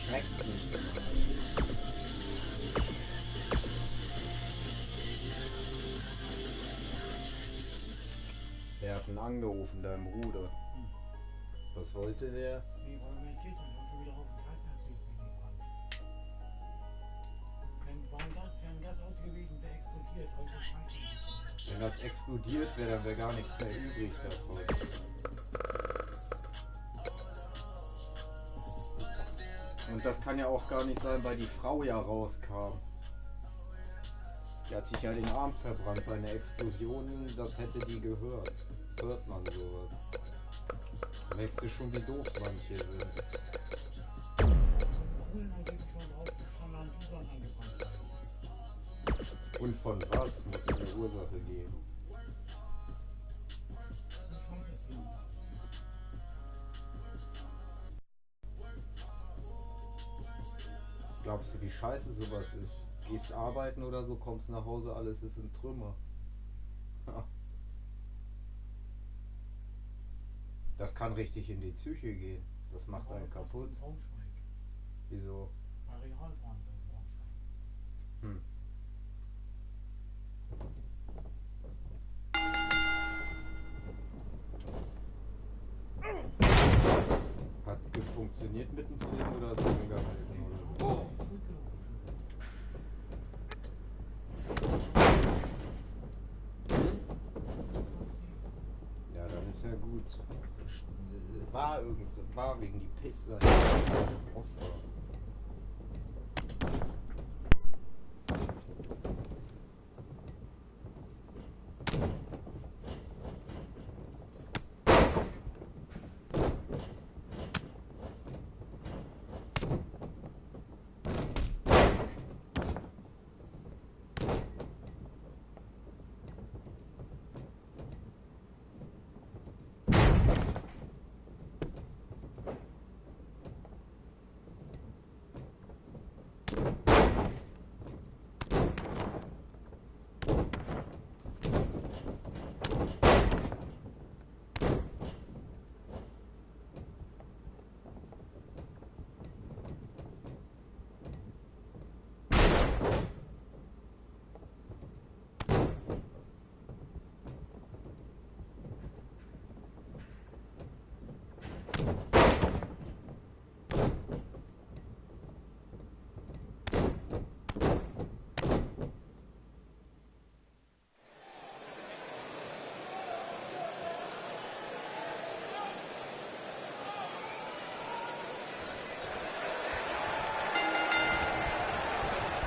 schmeckt nicht. Der hat einen angerufen, dein Bruder. Was wollte der? Nee, wollen wir jetzt hier schon wieder auf den Freiheitsweg begeben. Warum das? Wäre ein Gasauto gewesen, der explodiert. Heute ist Wenn das explodiert wäre, dann wäre gar nichts mehr übrig davon. Und das kann ja auch gar nicht sein, weil die Frau ja rauskam. Die hat sich ja den Arm verbrannt bei einer Explosion, das hätte die gehört. Das hört man sowas. Da merkst du schon, wie doof manche sind. Und von was? Muss es eine Ursache geben. Glaubst du, wie scheiße sowas ist? Gehst arbeiten oder so, kommst nach Hause, alles ist in Trümmer. Das kann richtig in die Psyche gehen. Das macht einen kaputt. Wieso? Hm. Hat funktioniert mit dem Film oder ist es umgehalten? Oder? Ja, dann ist ja gut. War wegen die Pisse. Oft.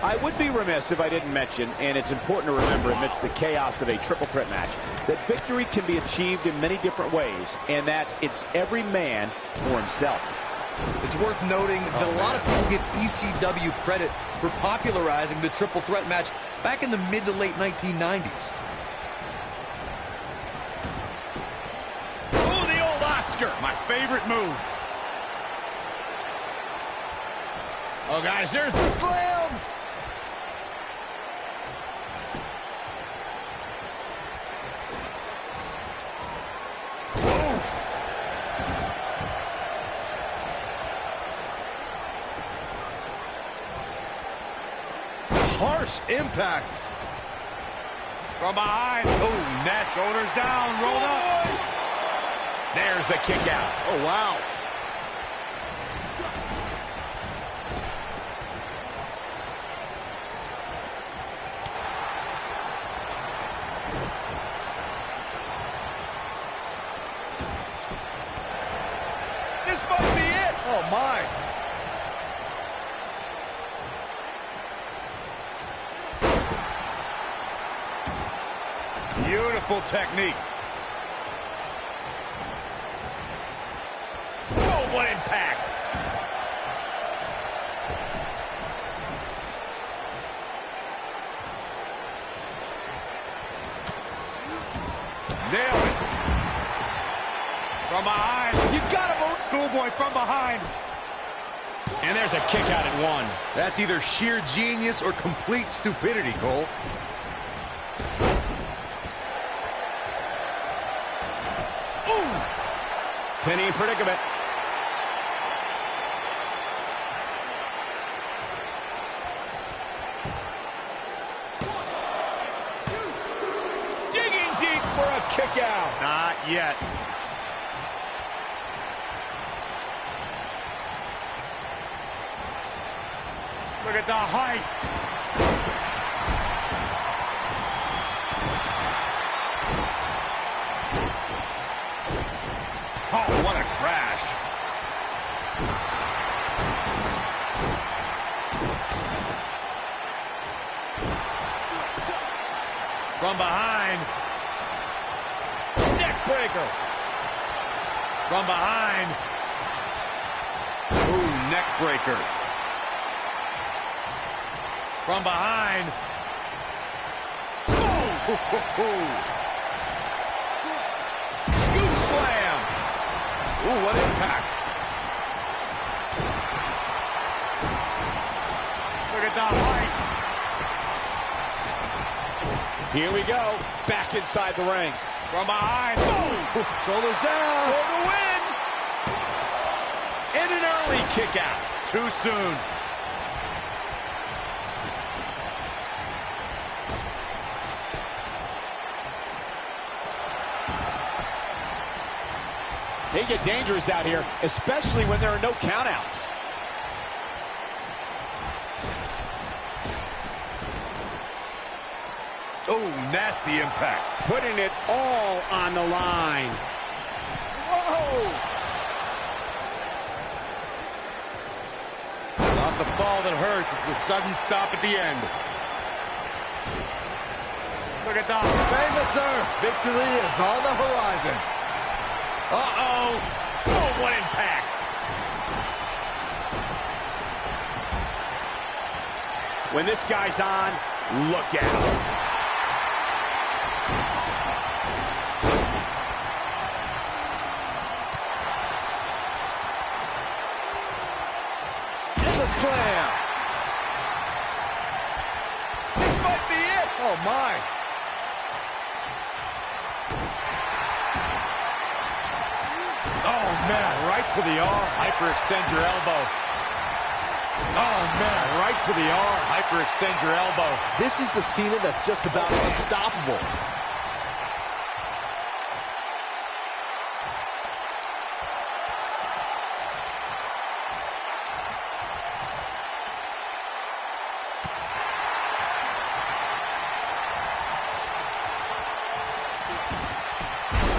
I would be remiss if I didn't mention, and it's important to remember amidst the chaos of a triple threat match, that victory can be achieved in many different ways, and that it's every man for himself. It's worth noting that a lot of people give ECW credit for popularizing the triple threat match back in the mid to late 1990s. Oh, the old Oscar, my favorite move. Oh, guys, there's the slam. Harsh impact. From behind. Oh, net. Shoulders down, rolled up. There's the kick out. Oh, wow. This must be it. Oh, my. Beautiful technique. Oh, what impact. Nailed it. From behind. You got him, old schoolboy from behind. And there's a kick out at one. That's either sheer genius or complete stupidity, Cole. Penny predicament. kick out. Not yet. Look at the height. Oh, what a crash. From behind. Neck breaker. From behind. Ooh, neck breaker. From behind. Oh! Scoop slam. Ooh, what impact. Look at the height. Here we go. Back inside the ring. From behind. Boom. Shoulders down. For the win. And an early kick out. Too soon. They get dangerous out here, especially when there are no countouts. Oh, nasty impact. Putting it all on the line. Whoa! Not the fall that hurts, it's the sudden stop at the end. Look at that. Famous, sir. Victory is on the horizon. Uh-oh. Oh, what impact. When this guy's on, look out. Slam. This might be it. Oh, my. Oh, man, right to the arm. Hyperextend your elbow. Oh, man, right to the arm. Hyperextend your elbow. This is the Cena that's just about unstoppable.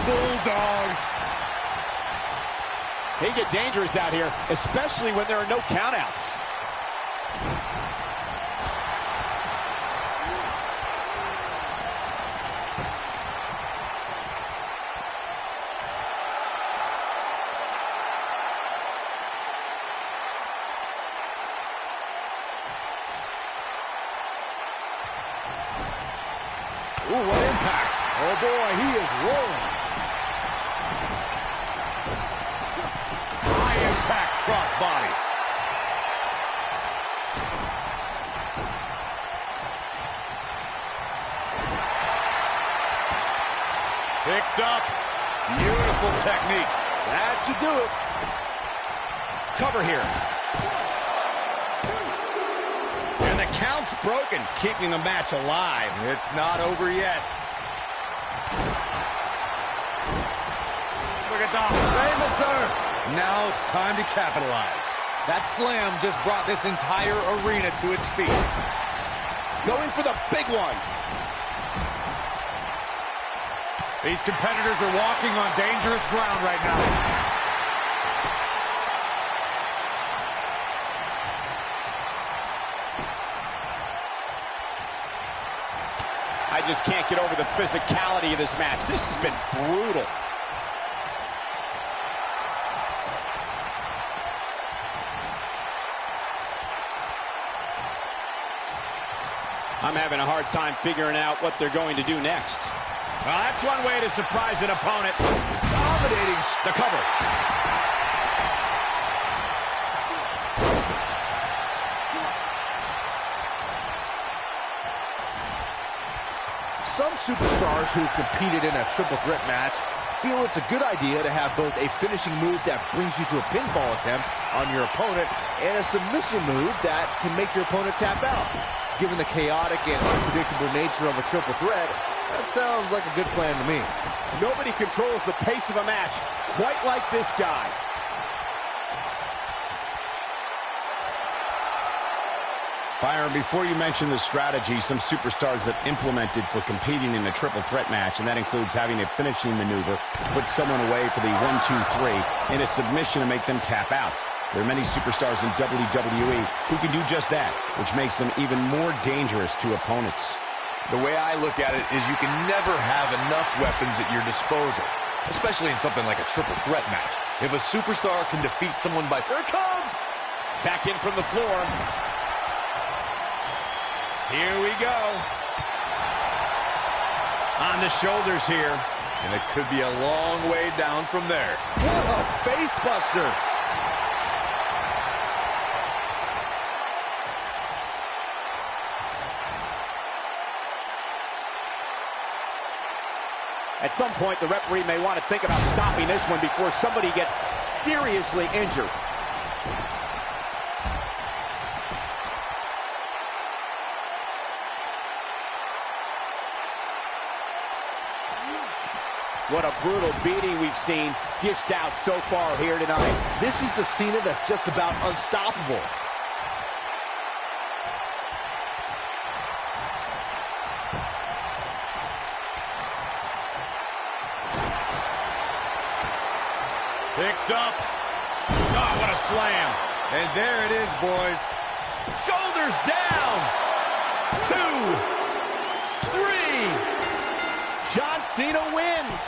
Bulldog. They get dangerous out here, especially when there are no countouts. Ooh, what impact. Oh, boy, he is rolling. High impact crossbody. Picked up. Beautiful technique. That should do it. Cover here. And the count's broken, keeping the match alive. It's not over yet. Look at that. Famous, sir. Now it's time to capitalize. That slam just brought this entire arena to its feet. Going for the big one. These competitors are walking on dangerous ground right now. I just can't get over the physicality of this match. This has been brutal. I'm having a hard time figuring out what they're going to do next. Well, that's one way to surprise an opponent. Dominating the cover. Some superstars who've competed in a triple threat match feel it's a good idea to have both a finishing move that brings you to a pinfall attempt on your opponent and a submission move that can make your opponent tap out. Given the chaotic and unpredictable nature of a triple threat, That sounds like a good plan to me. Nobody controls the pace of a match quite like this guy. Byron, before you mention the strategy some superstars have implemented for competing in a triple threat match, and that includes having a finishing maneuver, put someone away for the 1-2-3, and a submission to make them tap out. There are many superstars in WWE who can do just that, which makes them even more dangerous to opponents. The way I look at it is you can never have enough weapons at your disposal, especially in something like a triple threat match. If a superstar can defeat someone by... Here it comes! Back in from the floor. Here we go. On the shoulders here. And it could be a long way down from there. What a face buster! At some point, the referee may want to think about stopping this one before somebody gets seriously injured. What a brutal beating we've seen dished out so far here tonight. This is the Cena that's just about unstoppable. Picked up. Oh, what a slam. And there it is, boys. Shoulders down. 2, 3. John Cena wins.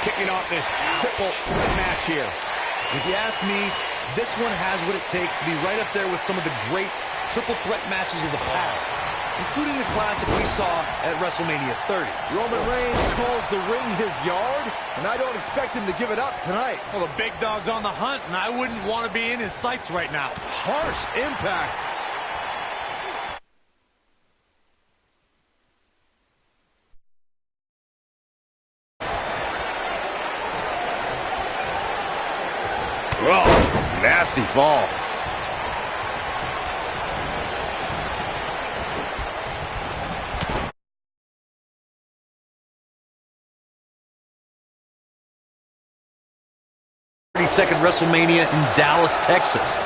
Kicking off this triple threat match here. If you ask me, this one has what it takes to be right up there with some of the great triple threat matches of the past, including the classic we saw at WrestleMania 30. Roman Reigns calls the ring his yard, and I don't expect him to give it up tonight. Well, the big dog's on the hunt, and I wouldn't want to be in his sights right now. Harsh impact. Whoa, nasty fall. Second WrestleMania in Dallas, Texas.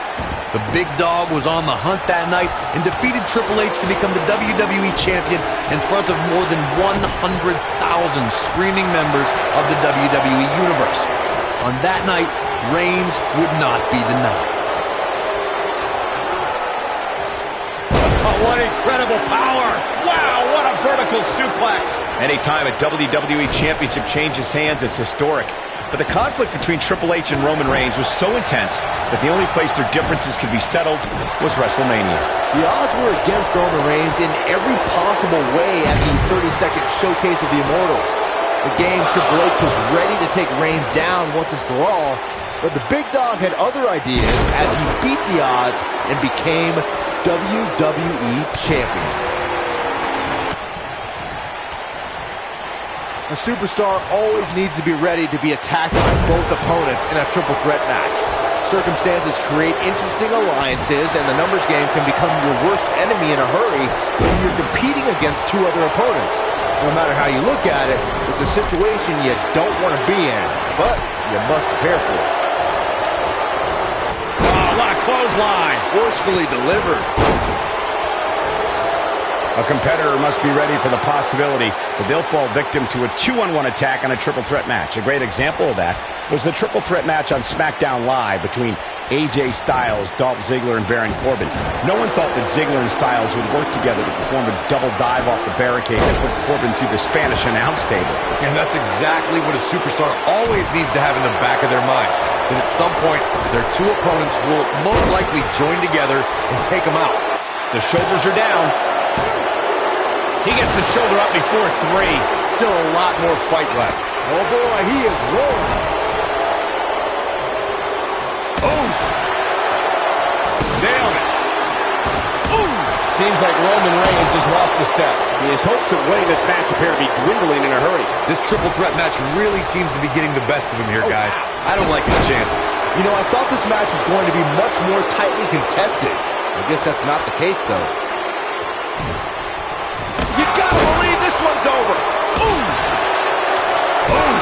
The big dog was on the hunt that night and defeated Triple H to become the WWE Champion in front of more than 100,000 screaming members of the WWE Universe. On that night, Reigns would not be denied. Oh, what incredible power! Wow, what a vertical suplex! Anytime a WWE Championship changes hands, it's historic. But the conflict between Triple H and Roman Reigns was so intense that the only place their differences could be settled was WrestleMania. The odds were against Roman Reigns in every possible way at the 30-second showcase of the Immortals. The game, Triple H was ready to take Reigns down once and for all, but the big dog had other ideas as he beat the odds and became WWE Champion. A superstar always needs to be ready to be attacked by both opponents in a triple threat match. Circumstances create interesting alliances, and the numbers game can become your worst enemy in a hurry when you're competing against two other opponents. No matter how you look at it, it's a situation you don't want to be in, but you must prepare for it. Oh, what a clothesline! Forcefully delivered. A competitor must be ready for the possibility that they'll fall victim to a 2-on-1 attack in a triple threat match. A great example of that was the triple threat match on SmackDown Live between AJ Styles, Dolph Ziggler, and Baron Corbin. No one thought that Ziggler and Styles would work together to perform a double dive off the barricade and put Corbin through the Spanish announce table. And that's exactly what a superstar always needs to have in the back of their mind. That at some point, their two opponents will most likely join together and take them out. The shoulders are down. He gets the shoulder up before 3. Still a lot more fight left. Oh boy, he is rolling. Oof. Nailed it. Ooh. Seems like Roman Reigns has lost a step. His hopes of winning this match appear to be dwindling in a hurry. This triple threat match really seems to be getting the best of him here, guys. I don't like his chances. You know, I thought this match was going to be much more tightly contested. I guess that's not the case, though. You gotta believe this one's over. Ooh. Ooh.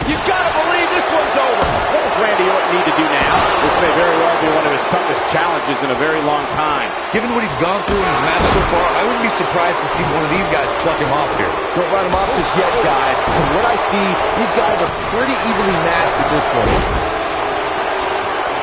You gotta believe this one's over. What does Randy Orton need to do now? This may very well be one of his toughest challenges in a very long time. Given what he's gone through in his match so far, I wouldn't be surprised to see one of these guys pluck him off here. Don't write him off just yet, guys. From what I see, these guys are pretty evenly matched at this point.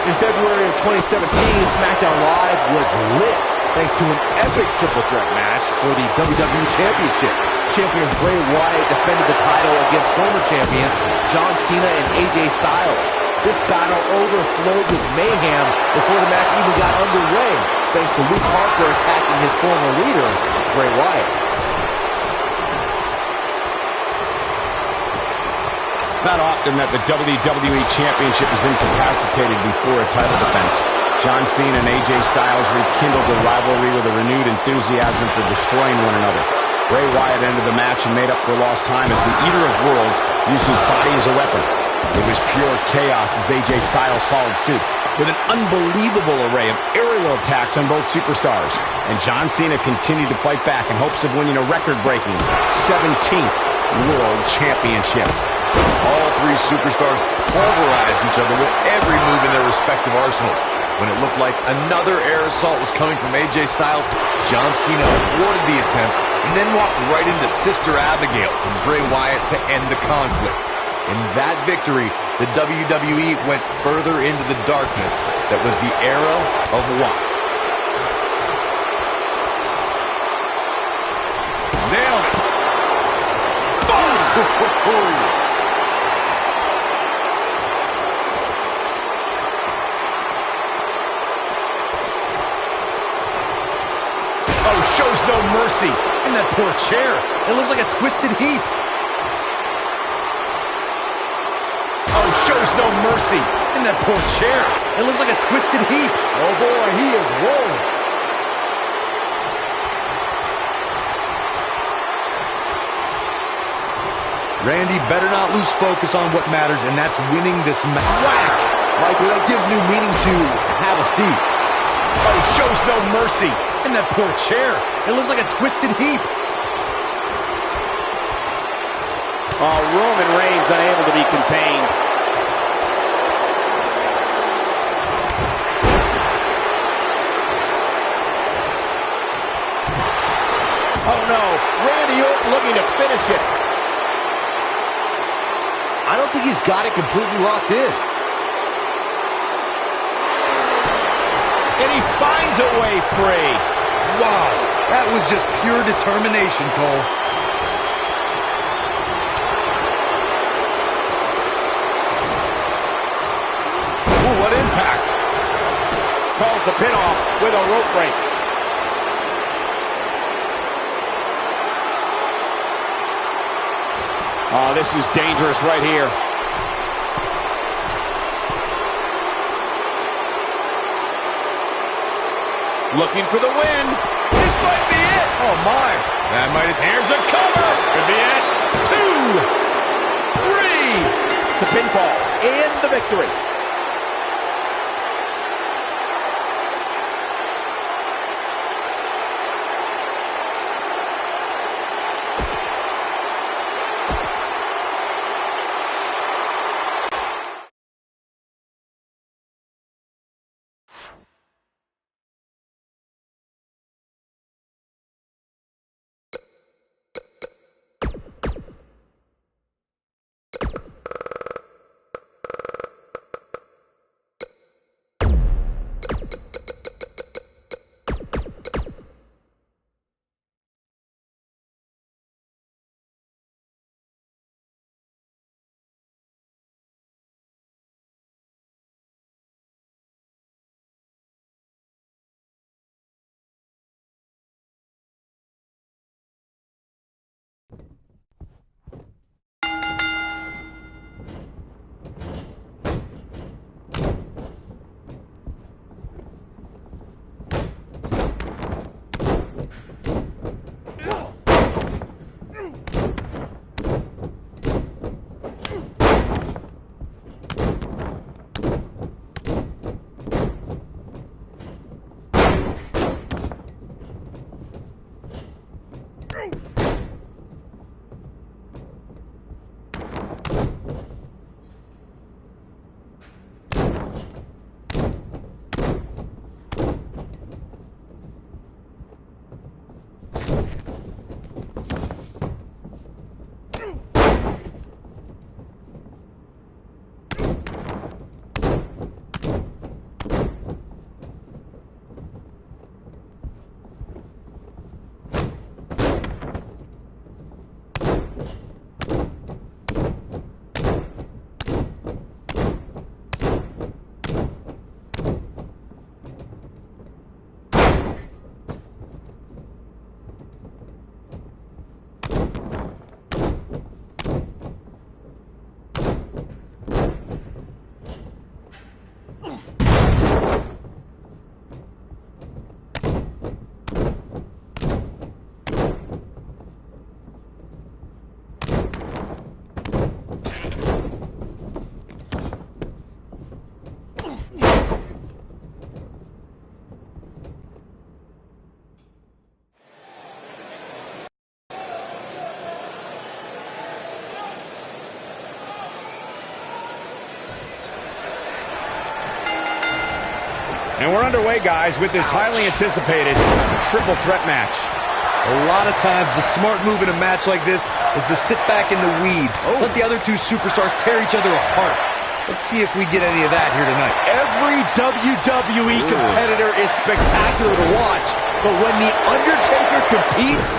In February of 2017, SmackDown Live was lit thanks to an epic triple threat match for the WWE Championship. Champion Bray Wyatt defended the title against former champions John Cena and AJ Styles. This battle overflowed with mayhem before the match even got underway, thanks to Luke Harper attacking his former leader, Bray Wyatt. It's not often that the WWE Championship is incapacitated before a title defense. John Cena and AJ Styles rekindled the rivalry with a renewed enthusiasm for destroying one another. Bray Wyatt ended the match and made up for lost time as the Eater of Worlds used his body as a weapon. It was pure chaos as AJ Styles followed suit with an unbelievable array of aerial attacks on both superstars. And John Cena continued to fight back in hopes of winning a record-breaking 17th World Championship. All three superstars pulverized each other with every move in their respective arsenals. When it looked like another air assault was coming from AJ Styles, John Cena thwarted the attempt and then walked right into Sister Abigail from Bray Wyatt to end the conflict. In that victory, the WWE went further into the darkness that was the era of Wyatt. Nailed it! Boom! Oh, shows no mercy. And that poor chair. It looks like a twisted heap. Oh, shows no mercy. And that poor chair. It looks like a twisted heap. Oh boy, he is rolling. Randy better not lose focus on what matters, and that's winning this match. Whack! Michael, that gives new meaning to have a seat. Oh, shows no mercy. And that poor chair. It looks like a twisted heap. Oh, Roman Reigns unable to be contained. looking to finish it. I don't think he's got it completely locked in. And he finds a way free. Wow, that was just pure determination, Cole. Ooh, what impact. Calls the pin off with a rope break. Oh, this is dangerous right here. Looking for the win. This might be it. Oh, my. That might have... Here's a cover. Could be it. 2, 3. The pinfall and the victory. And we're underway, guys, with this highly anticipated triple threat match. A lot of times, the smart move in a match like this is to sit back in the weeds. Let the other two superstars tear each other apart. Let's see if we get any of that here tonight. Every WWE competitor is spectacular to watch, but when The Undertaker competes,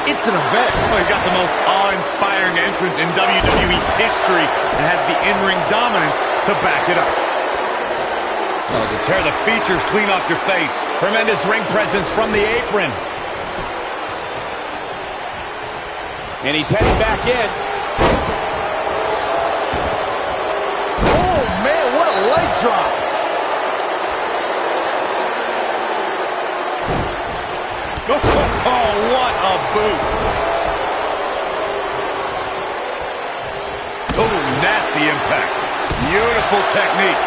it's an event. Well, he's got the most awe-inspiring entrance in WWE history and has the in-ring dominance to back it up. Oh, to tear the features clean off your face. Tremendous ring presence from the apron. And he's heading back in. Oh, man, what a leg drop. Oh, what a boot. Oh, nasty impact. Beautiful technique.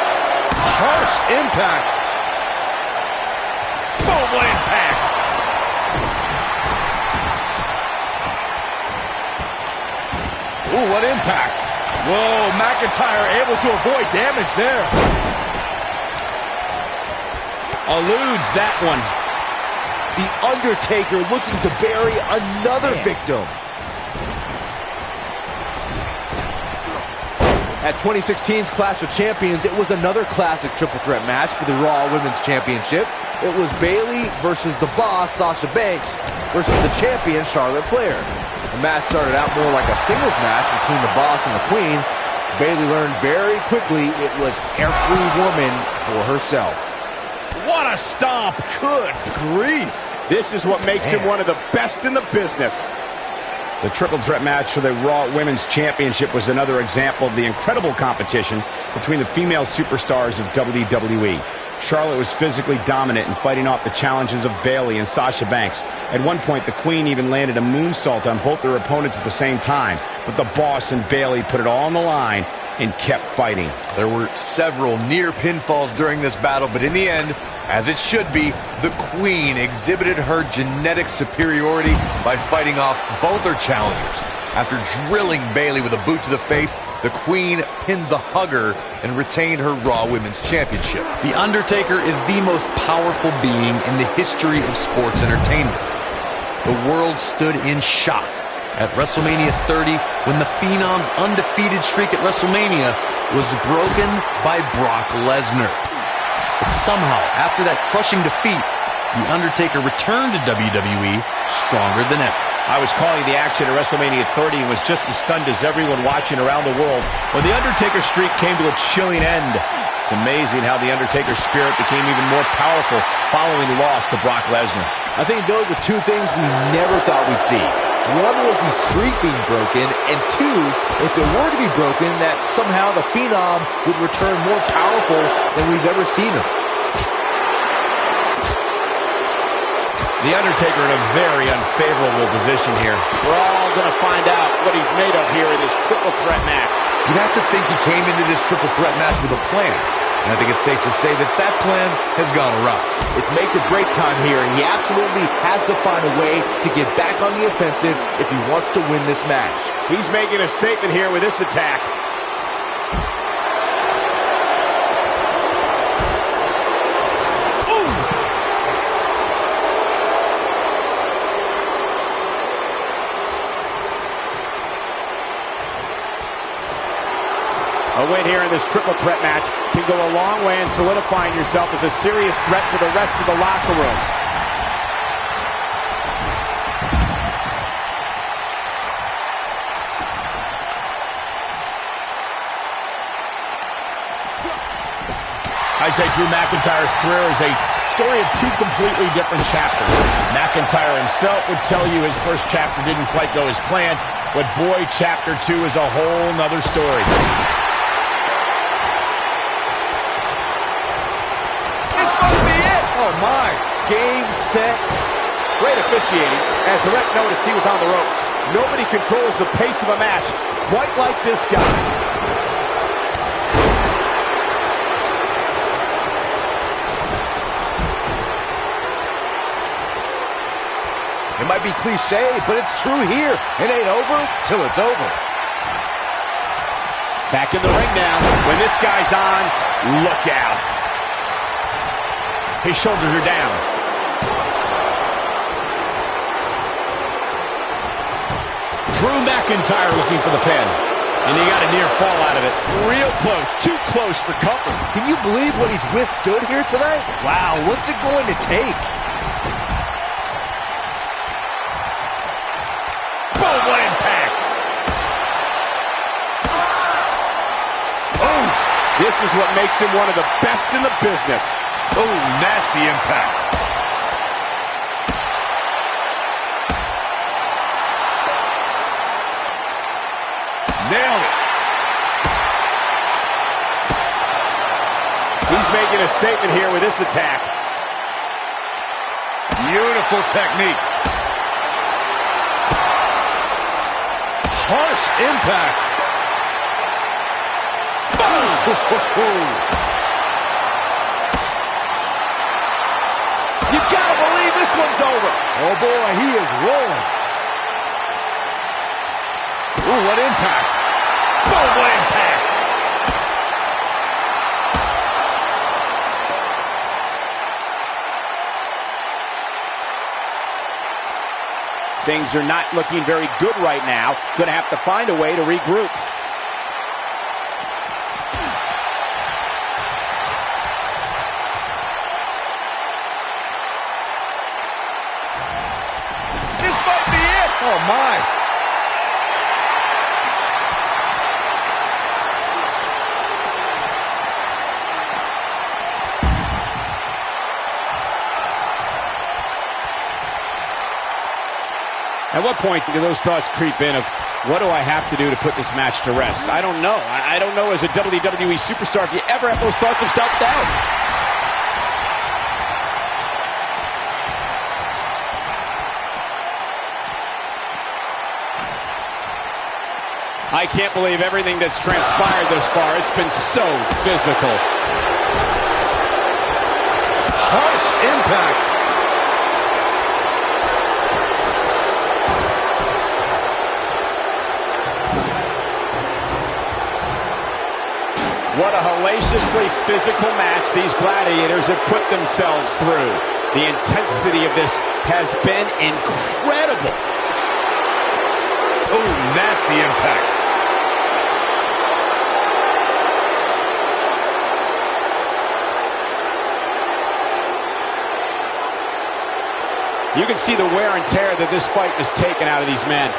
Harsh impact. Oh, what impact. Ooh, what impact. Whoa, McIntyre able to avoid damage there. Eludes that one. The Undertaker looking to bury another victim. At 2016's Clash of Champions, it was another classic triple threat match for the Raw Women's Championship. It was Bayley versus the Boss, Sasha Banks, versus the champion, Charlotte Flair. The match started out more like a singles match between the Boss and the Queen. Bayley learned very quickly it was every woman for herself. What a stomp! Good grief! This is what makes him one of the best in the business. The triple threat match for the Raw Women's Championship was another example of the incredible competition between the female superstars of WWE. Charlotte was physically dominant in fighting off the challenges of Bayley and Sasha Banks. At one point, the Queen even landed a moonsault on both their opponents at the same time. But the Boss and Bayley put it all on the line and kept fighting. There were several near pinfalls during this battle, but in the end, as it should be, the Queen exhibited her genetic superiority by fighting off both her challengers. After drilling Bayley with a boot to the face, the Queen pinned the Hugger and retained her Raw Women's Championship. The Undertaker is the most powerful being in the history of sports entertainment. The world stood in shock at WrestleMania 30 when the Phenom's undefeated streak at WrestleMania was broken by Brock Lesnar. But somehow, after that crushing defeat, The Undertaker returned to WWE stronger than ever. I was calling the action at WrestleMania 30 and was just as stunned as everyone watching around the world when The Undertaker's streak came to a chilling end. It's amazing how The Undertaker's spirit became even more powerful following the loss to Brock Lesnar. I think those are two things we never thought we'd see. One was the streak being broken, and two, if it were to be broken, that somehow the Phenom would return more powerful than we've ever seen him. The Undertaker in a very unfavorable position here. We're all going to find out what he's made of here in this triple threat match. You'd have to think he came into this triple threat match with a plan. And I think it's safe to say that that plan has gone awry. It's make or break time here, and he absolutely has to find a way to get back on the offensive if he wants to win this match. He's making a statement here with this attack. A win here in this triple threat match can go a long way in solidifying yourself as a serious threat to the rest of the locker room. I'd say Drew McIntyre's career is a story of two completely different chapters. McIntyre himself would tell you his first chapter didn't quite go as planned, but boy, chapter 2 is a whole nother story. Oh my, game, set. Great officiating, as the ref noticed he was on the ropes. Nobody controls the pace of a match quite like this guy. It might be cliche, but it's true here. It ain't over till it's over. Back in the ring now. When this guy's on, look out. His shoulders are down. Drew McIntyre looking for the pin. And he got a near fall out of it. Real close. Too close for comfort. Can you believe what he's withstood here tonight? Wow, what's it going to take? Boom, what impact. Oh, this is what makes him one of the best in the business. Oh, nasty impact. Nailed it. He's making a statement here with this attack. Beautiful technique. Harsh impact. Boom. You gotta believe this one's over. Oh boy, he is rolling. Ooh, what impact. Boom, what impact. Things are not looking very good right now. Gonna have to find a way to regroup. my. At what point do those thoughts creep in of, what do I have to do to put this match to rest? I don't know. I don't know as a WWE superstar if you ever have those thoughts of self-doubt. I can't believe everything that's transpired thus far. It's been so physical. Harsh impact. What a hellaciously physical match these gladiators have put themselves through. The intensity of this has been incredible. Oh, nasty impact. You can see the wear and tear that this fight has taken out of these men.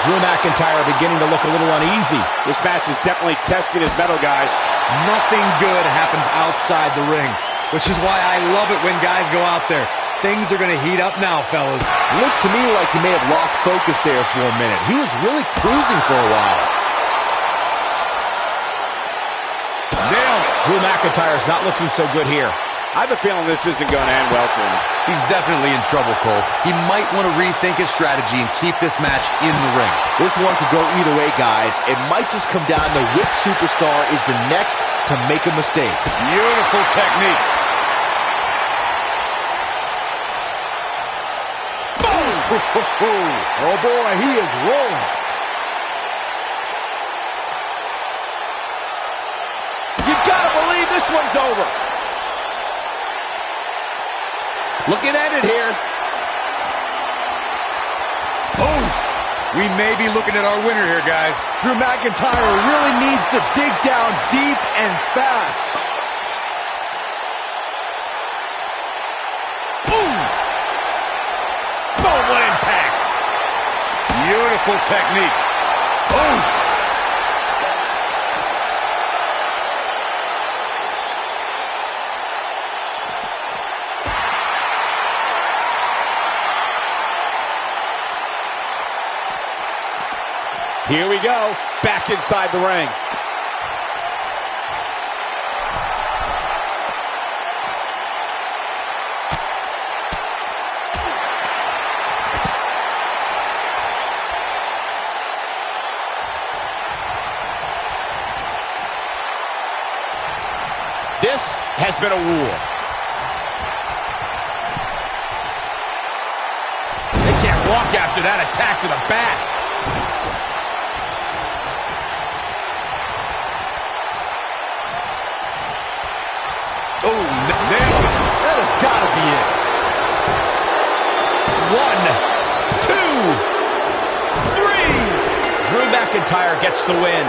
Drew McIntyre beginning to look a little uneasy. This match is definitely testing his mettle, guys. Nothing good happens outside the ring, which is why I love it when guys go out there. Things are going to heat up now, fellas. Looks to me like he may have lost focus there for a minute. He was really cruising for a while. Nailed it. Drew McIntyre's not looking so good here. I have a feeling this isn't going to end well for him. He's definitely in trouble, Cole. He might want to rethink his strategy and keep this match in the ring. This one could go either way, guys. It might just come down to which superstar is the next to make a mistake. Beautiful technique. Boom! Oh boy, he is rolling. You gotta believe this one's over. Looking at it here. Oh, we may be looking at our winner here, guys. Drew McIntyre really needs to dig down deep and fast. Boom! Boom, what impact! Beautiful technique. Oh! Here we go, back inside the ring. This has been a war. They can't walk after that attack to the back. Oh, nailed it. That has got to be it. 1, 2, 3. Drew McIntyre gets the win.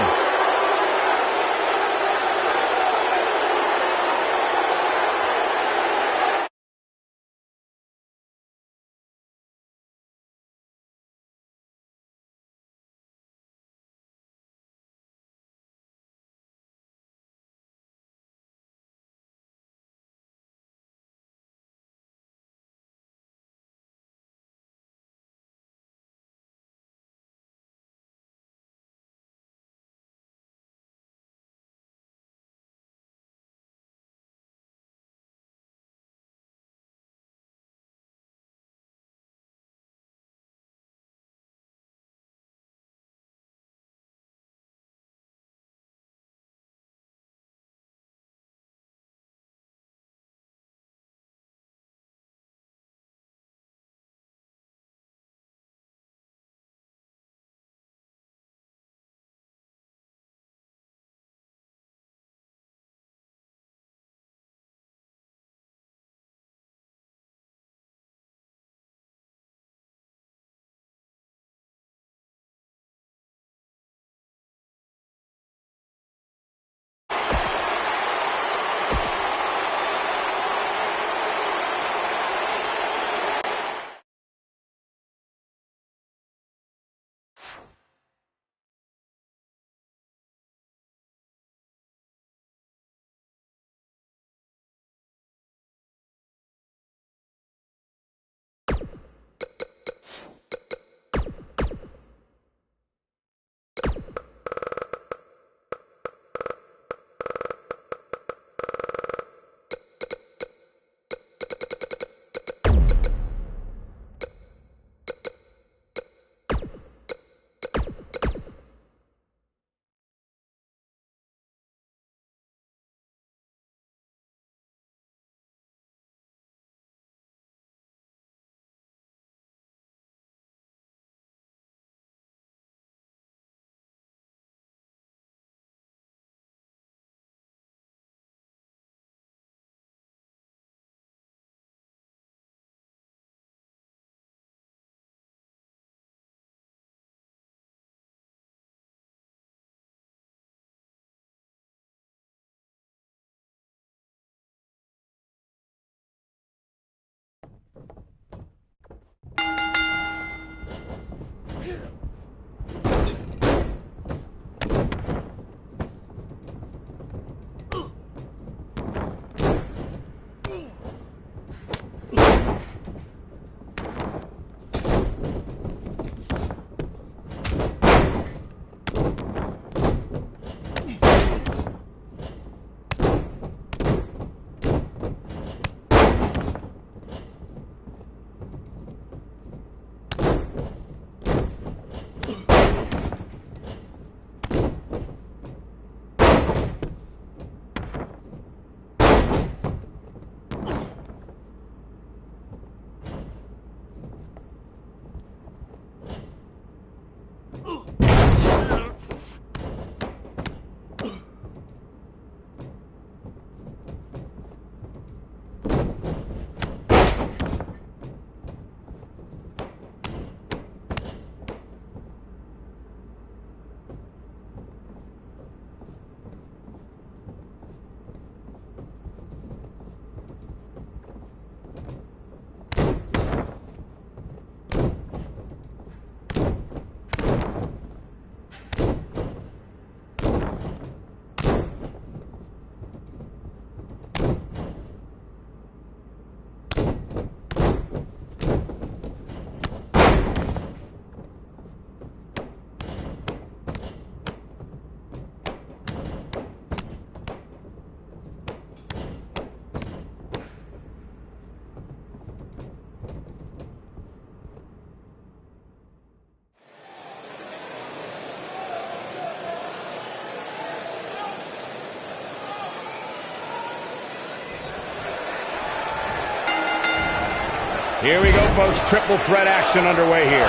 Here we go, folks. Triple threat action underway here.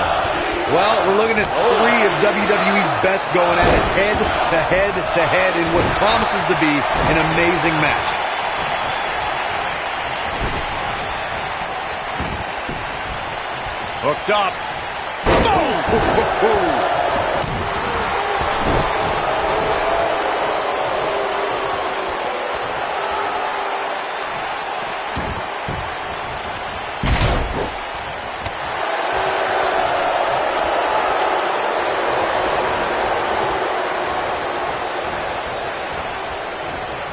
Well, we're looking at three of WWE's best going at it head to head to head in what promises to be an amazing match. Hooked up. Boom!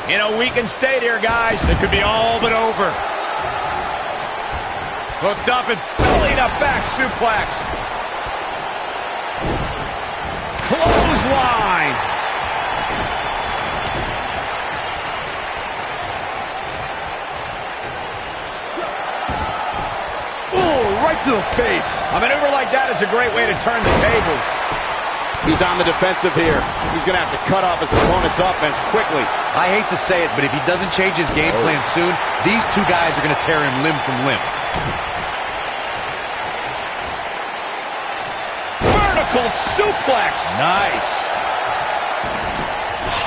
In a weakened state here, guys. It could be all but over. Hooked up and belly to back suplex. Clothesline. Oh, right to the face. A maneuver like that is a great way to turn the tables. He's on the defensive here. He's going to have to cut off his opponent's offense quickly. I hate to say it, but if he doesn't change his game plan soon, these two guys are going to tear him limb from limb. Vertical suplex. Nice.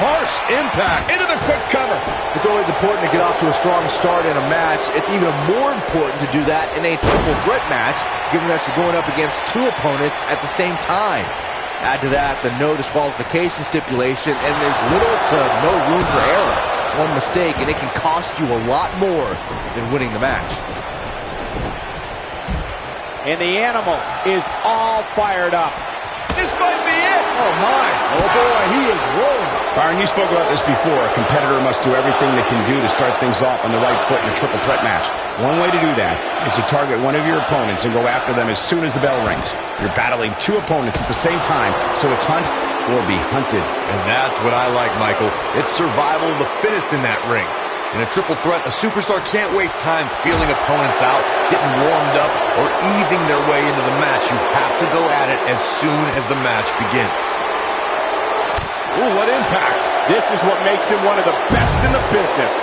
Harsh impact. Into the quick cover. It's always important to get off to a strong start in a match. It's even more important to do that in a triple threat match, given that you're going up against two opponents at the same time. Add to that the no disqualification stipulation, and there's little to no room for error. One mistake, and it can cost you a lot more than winning the match. And the animal is all fired up. This might be it. Oh, my. Oh, boy, he is rolling. Byron, you spoke about this before. A competitor must do everything they can do to start things off on the right foot in a triple threat match. One way to do that is to target one of your opponents and go after them as soon as the bell rings. You're battling two opponents at the same time, so it's hunt or be hunted. And that's what I like, Michael. It's survival of the fittest in that ring. In a triple threat, a superstar can't waste time feeling opponents out, getting warmed up, or easing their way into the match. You have to go at it as soon as the match begins. Ooh, what impact. This is what makes him one of the best in the business.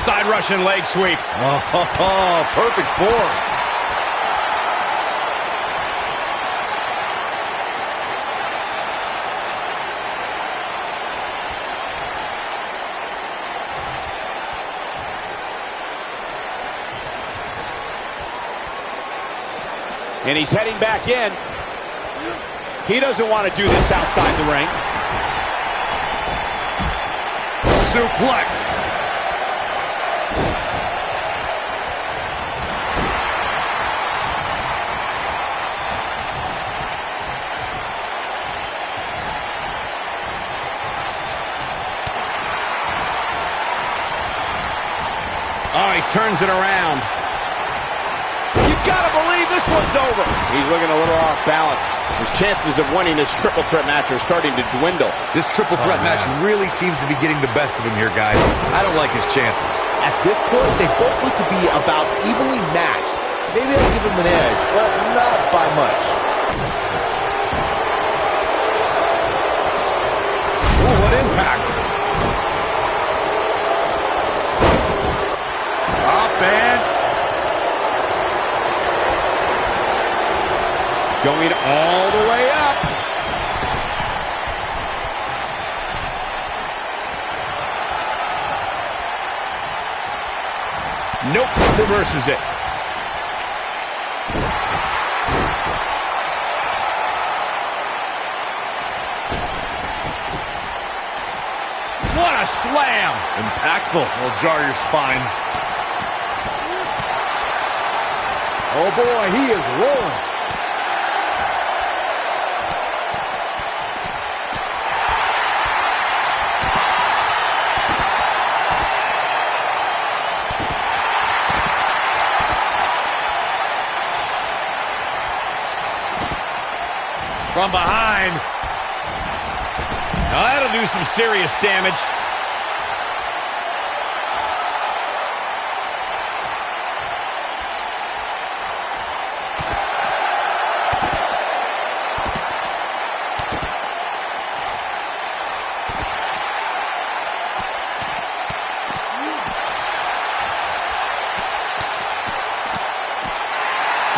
Side Russian leg sweep. Oh, perfect form. And he's heading back in. He doesn't want to do this outside the ring. Suplex. Oh, he turns it around. You gotta believe this one's over. He's looking a little off balance. His chances of winning this triple threat match are starting to dwindle. This triple threat match really seems to be getting the best of him here, guys. I don't like his chances. At this point, they both look to be about evenly matched. Maybe I'll give him an edge, but not by much. Oh, what impact. Up and going all the way up. Nope, reverses it. What a slam! Impactful. Will jar your spine. Oh boy, he is rolling. From behind. Now that'll do some serious damage.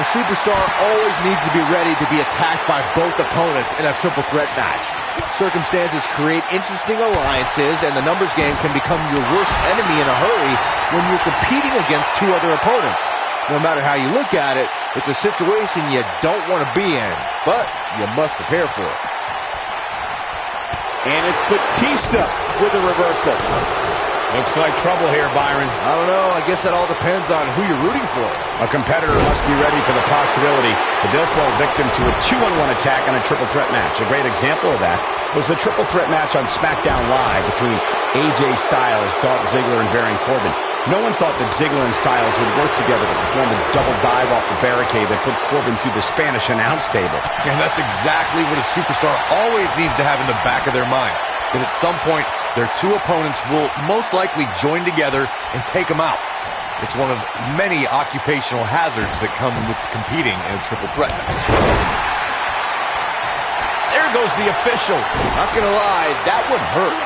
The superstar always needs to be ready to be attacked by both opponents in a triple threat match. Circumstances create interesting alliances, and the numbers game can become your worst enemy in a hurry when you're competing against two other opponents. No matter how you look at it, it's a situation you don't want to be in, but you must prepare for it. And it's Batista with a reversal. Looks like trouble here, Byron. I don't know. I guess that all depends on who you're rooting for. A competitor must be ready for the possibility that they'll fall victim to a 2-on-1 attack in a triple threat match. A great example of that was the triple threat match on SmackDown Live between AJ Styles, Dolph Ziggler, and Baron Corbin. No one thought that Ziggler and Styles would work together to perform a double dive off the barricade that put Corbin through the Spanish announce table. And that's exactly what a superstar always needs to have in the back of their mind. That at some point, their two opponents will most likely join together and take them out. It's one of many occupational hazards that come with competing in a triple threat match. There goes the official. Not gonna lie, that would hurt.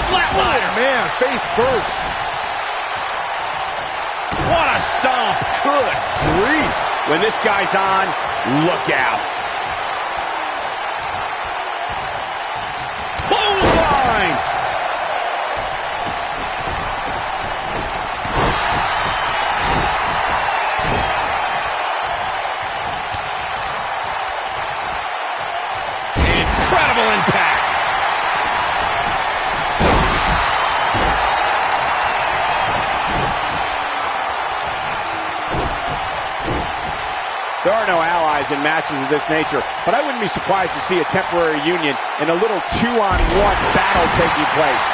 Flatliner. Oh, man, face first. What a stomp. Good grief. When this guy's on, look out. Clothesline. Incredible impact. There are no allies in matches of this nature, but I wouldn't be surprised to see a temporary union and a little 2-on-1 battle taking place.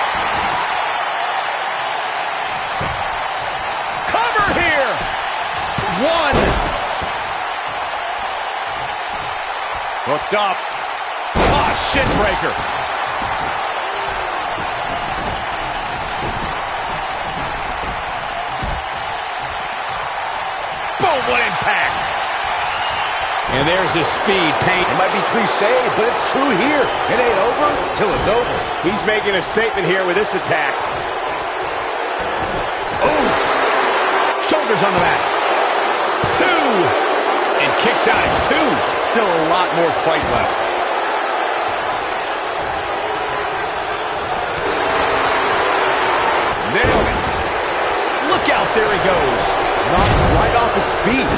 Cover here. One. Hooked up. Ah, shin breaker. Boom, what impact. And there's his speed paint. It might be cliche, but it's true here. It ain't over till it's over. He's making a statement here with this attack. Oh, shoulders on the mat. 2. And kicks out at 2. Still a lot more fight left. Nailed it. Look out, there he goes. Knocked right off his feet.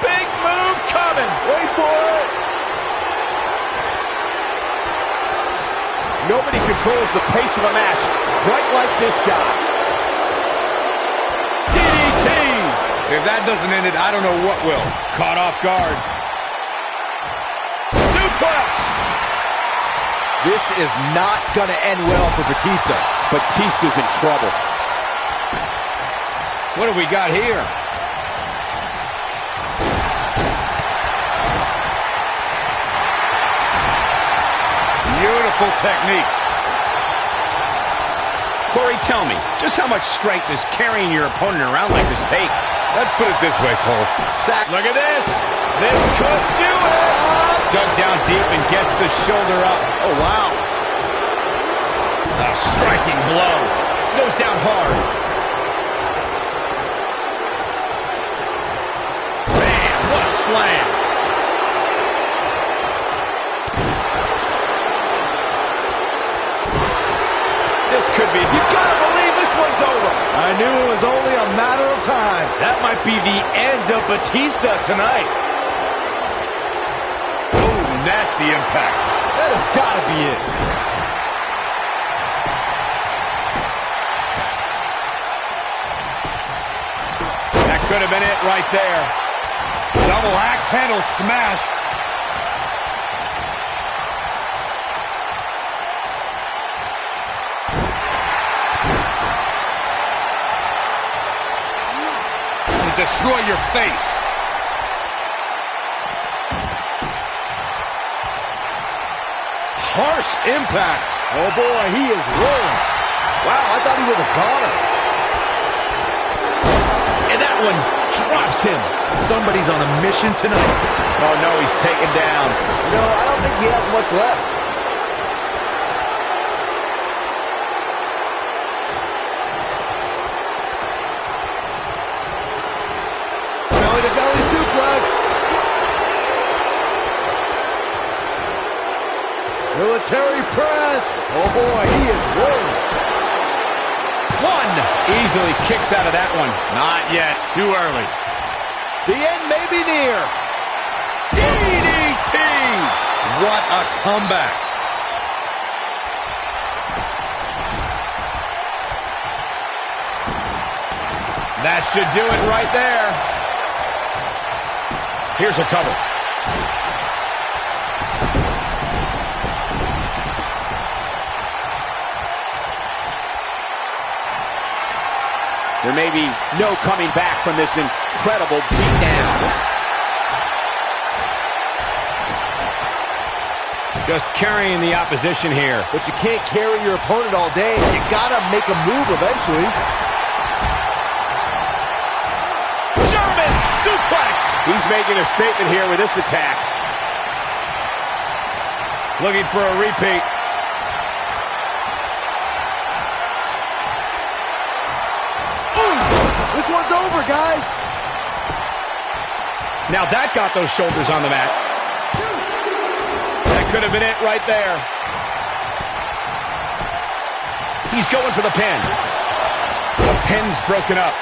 Big move coming. Wait for it. Nobody controls the pace of a match quite like this guy. DDT. If that doesn't end it, I don't know what will. Caught off guard. This is not going to end well for Batista. Batista's in trouble. What have we got here? Beautiful technique. Corey, tell me, just how much strength does carrying your opponent around like this take? Let's put it this way, Cole. Look at this. This could do it. Dug down deep and gets the shoulder up. Oh, wow. A striking blow. Goes down hard. Man, what a slam. This could be. You gotta believe this one's over. I knew it was only a matter of time. That might be the end of Batista tonight. Ooh, nasty impact. That has gotta be it. That could have been it right there. Double axe handle smash. Destroy your face. Harsh impact. Oh boy, he is rolling. Wow, I thought he was a goner. And that one drops him. Somebody's on a mission tonight. Oh, no, he's taken down. No, I don't think he has much left. Belly-to-belly suplex. Military press. Oh boy, he is rolling. One. Easily kicks out of that one. Not yet. Too early. The end may be near. DDT. What a comeback. That should do it right there. Here's a cover. There may be no coming back from this incredible beatdown. Just carrying the opposition here. But you can't carry your opponent all day. You gotta make a move eventually. German suplex. He's making a statement here with this attack. Looking for a repeat. This one's over, guys. Now that got those shoulders on the mat. That could have been it right there. He's going for the pin. The pin's broken up.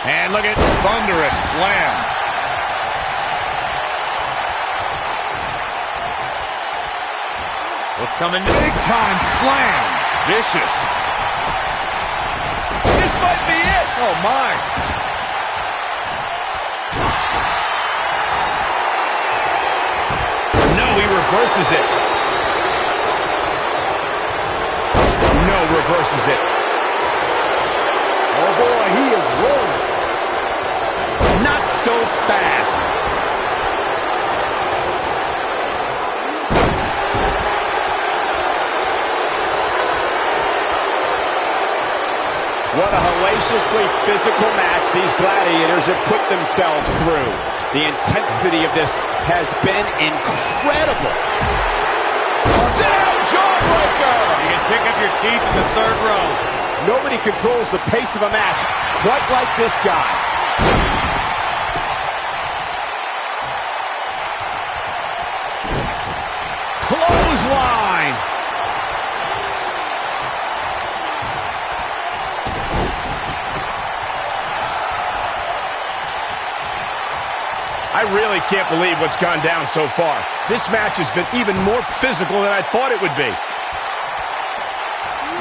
And look at thunderous slam. What's coming? Big time slam. Vicious. This might be it. Oh, my. No, he reverses it. No, reverses it. Oh, boy, he is rolling. Not so fast. What a hellaciously physical match these gladiators have put themselves through. The intensity of this has been incredible. Sit-out jawbreaker! You can pick up your teeth in the third row. Nobody controls the pace of a match quite like this guy. Clothesline! I really can't believe what's gone down so far. This match has been even more physical than I thought it would be.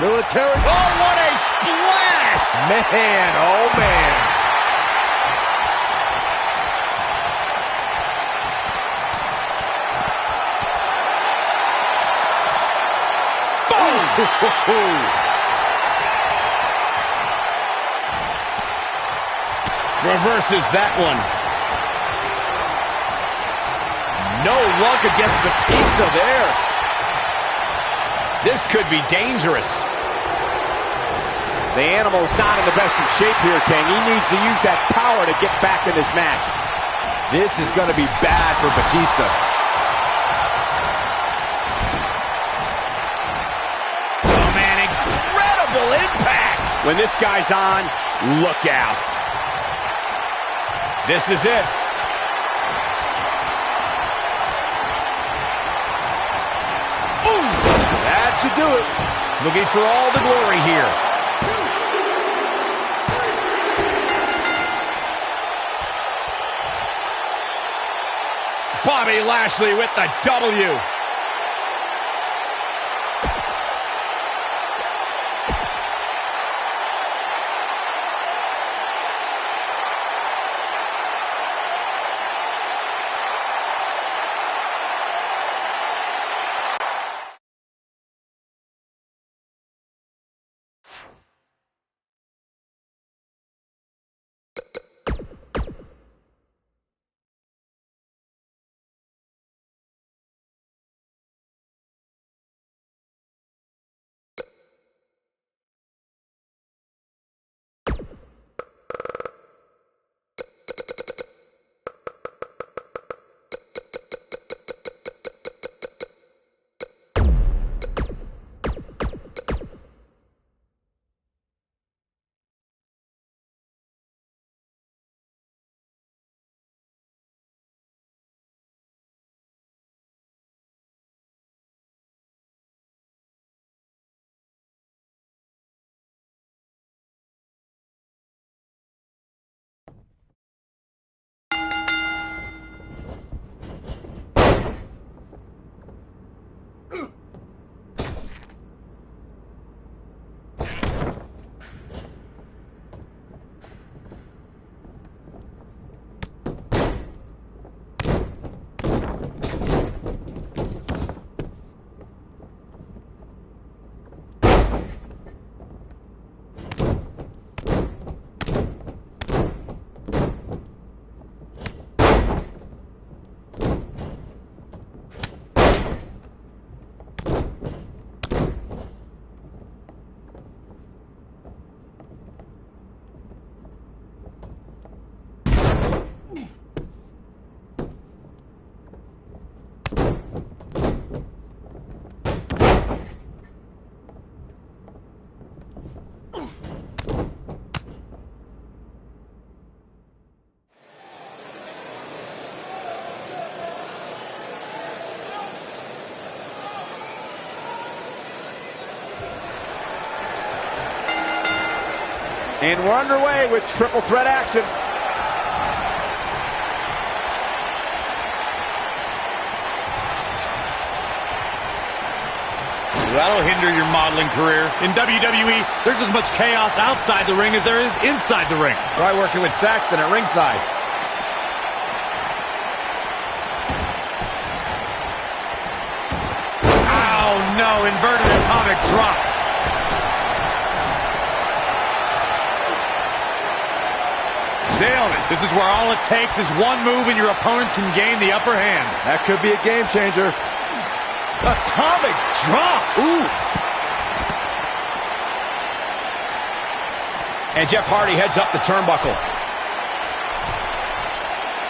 Military. Oh, what a splash! Man, oh, man. Reverses that one. No luck against Batista there. This could be dangerous. The animal's not in the best of shape here, King. He needs to use that power to get back in this match. This is going to be bad for Batista. Oh, man, incredible impact. When this guy's on, look out. This is it. Ooh, that should do it. Looking for all the glory here. Bobby Lashley with the W. And we're underway with triple threat action. That'll hinder your modeling career. In WWE, there's as much chaos outside the ring as there is inside the ring. Try working with Saxton at ringside. Oh, no. Inverted atomic drop. Nailed it. This is where all it takes is one move and your opponent can gain the upper hand. That could be a game changer. Atomic drop. Ooh. And Jeff Hardy heads up the turnbuckle.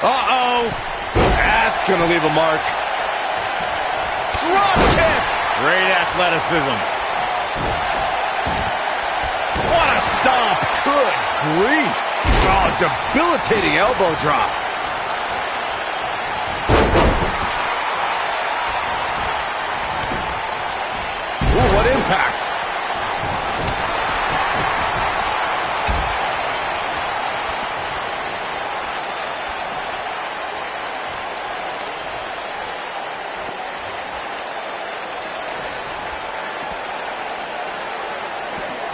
Uh-oh. That's going to leave a mark. Drop kick. Great athleticism. What a stomp. Good grief. Oh, debilitating elbow drop. Ooh, what impact.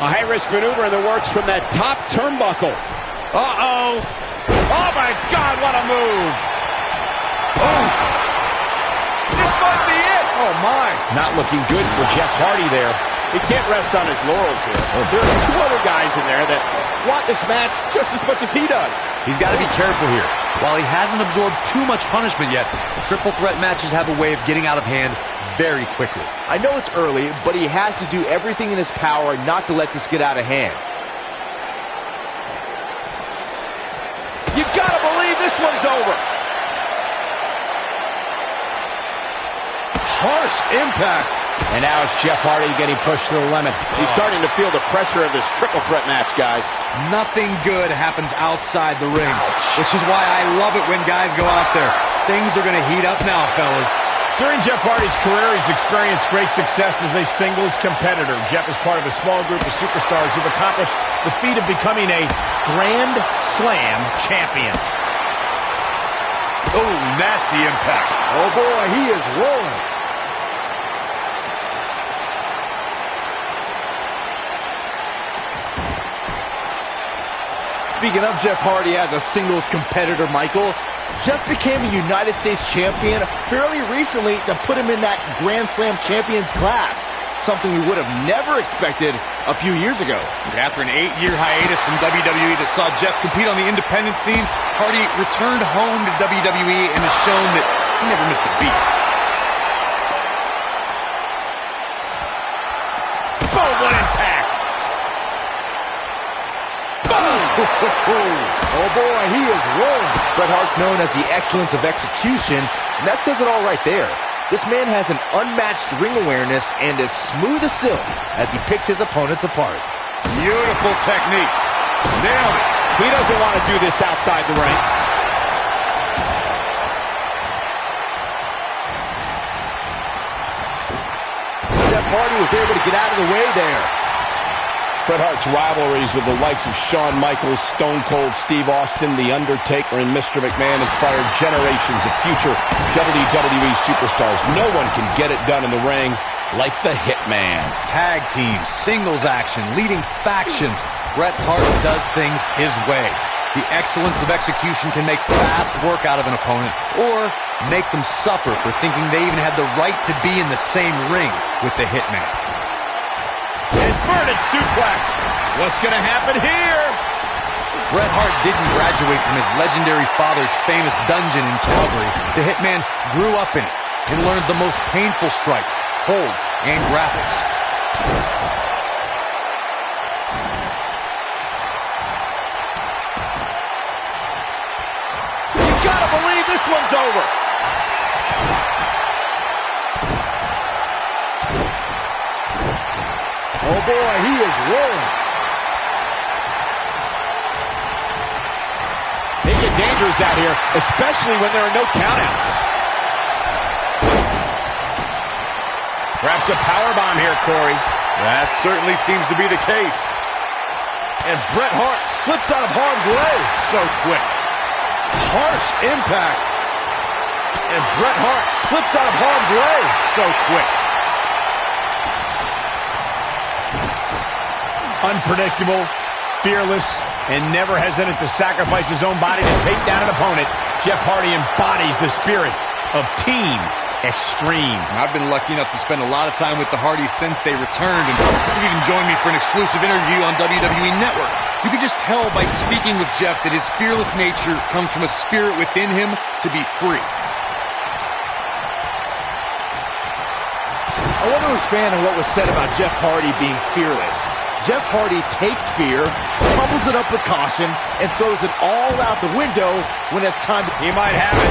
A high-risk maneuver in the works from that top turnbuckle. Uh-oh. Oh, my God, what a move. This might be it. Oh, my. Not looking good for Jeff Hardy there. He can't rest on his laurels here. There are two other guys in there that want this match just as much as he does. He's got to be careful here. While he hasn't absorbed too much punishment yet, triple threat matches have a way of getting out of hand very quickly. I know it's early, but he has to do everything in his power not to let this get out of hand. You gotta believe this one's over. Harsh impact. And now it's Jeff Hardy getting pushed to the limit. He's starting to feel the pressure of this triple threat match, guys. Nothing good happens outside the ring, which is why I love it when guys go out there. Things are going to heat up now, fellas. During Jeff Hardy's career, he's experienced great success as a singles competitor. Jeff is part of a small group of superstars who've accomplished the feat of becoming a Grand Slam champion. Oh, nasty impact. Oh boy, he is rolling. Speaking of Jeff Hardy as a singles competitor, Michael, Jeff became a United States champion fairly recently to put him in that Grand Slam champions class, something we would have never expected a few years ago. After an 8-year hiatus from WWE that saw Jeff compete on the independent scene, Hardy returned home to WWE and has shown that he never missed a beat. Boom, what impact! Oh boy, he is rolling. Bret Hart's known as the excellence of execution, and that says it all right there. This man has an unmatched ring awareness and is smooth as silk as he picks his opponents apart. Beautiful technique. Nailed it. He doesn't want to do this outside the ring. Jeff Hardy was able to get out of the way there. Bret Hart's rivalries with the likes of Shawn Michaels, Stone Cold Steve Austin, The Undertaker, and Mr. McMahon inspired generations of future WWE superstars. No one can get it done in the ring like the Hitman. Tag teams, singles action, leading factions. Bret Hart does things his way. The excellence of execution can make fast work out of an opponent or make them suffer for thinking they even had the right to be in the same ring with the Hitman. Inverted suplex. What's going to happen here? Bret Hart didn't graduate from his legendary father's famous dungeon in Calgary. The Hitman grew up in it and learned the most painful strikes, holds, and grapples. You gotta believe this one's over. Oh boy, he is rolling. They get dangerous out here, especially when there are no countouts. Perhaps a powerbomb here, Corey. That certainly seems to be the case. And Bret Hart slips out of harm's way. So quick. Harsh impact. And Bret Hart slips out of harm's way. So quick. Unpredictable, fearless, and never hesitant to sacrifice his own body to take down an opponent, Jeff Hardy embodies the spirit of Team Extreme. I've been lucky enough to spend a lot of time with the Hardys since they returned, and you've even joined me for an exclusive interview on WWE Network. You could just tell by speaking with Jeff that his fearless nature comes from a spirit within him to be free. I want to expand on what was said about Jeff Hardy being fearless. Jeff Hardy takes fear, pummels it up with caution, and throws it all out the window when it's time to... He might have it.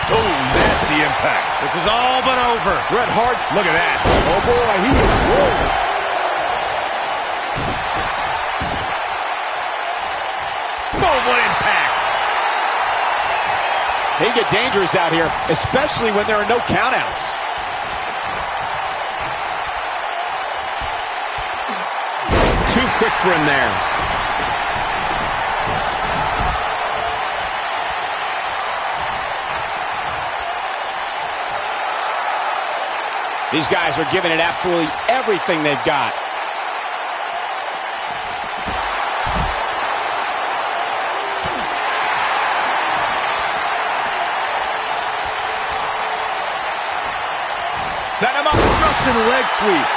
Oh, nasty impact. This is all but over. Bret Hart, Look at that. oh boy, he is rolling. Boom, what impact. They get dangerous out here, especially when there are no countouts. Too quick for him there. These guys are giving it absolutely everything they've got. Set him up, Russian leg sweep.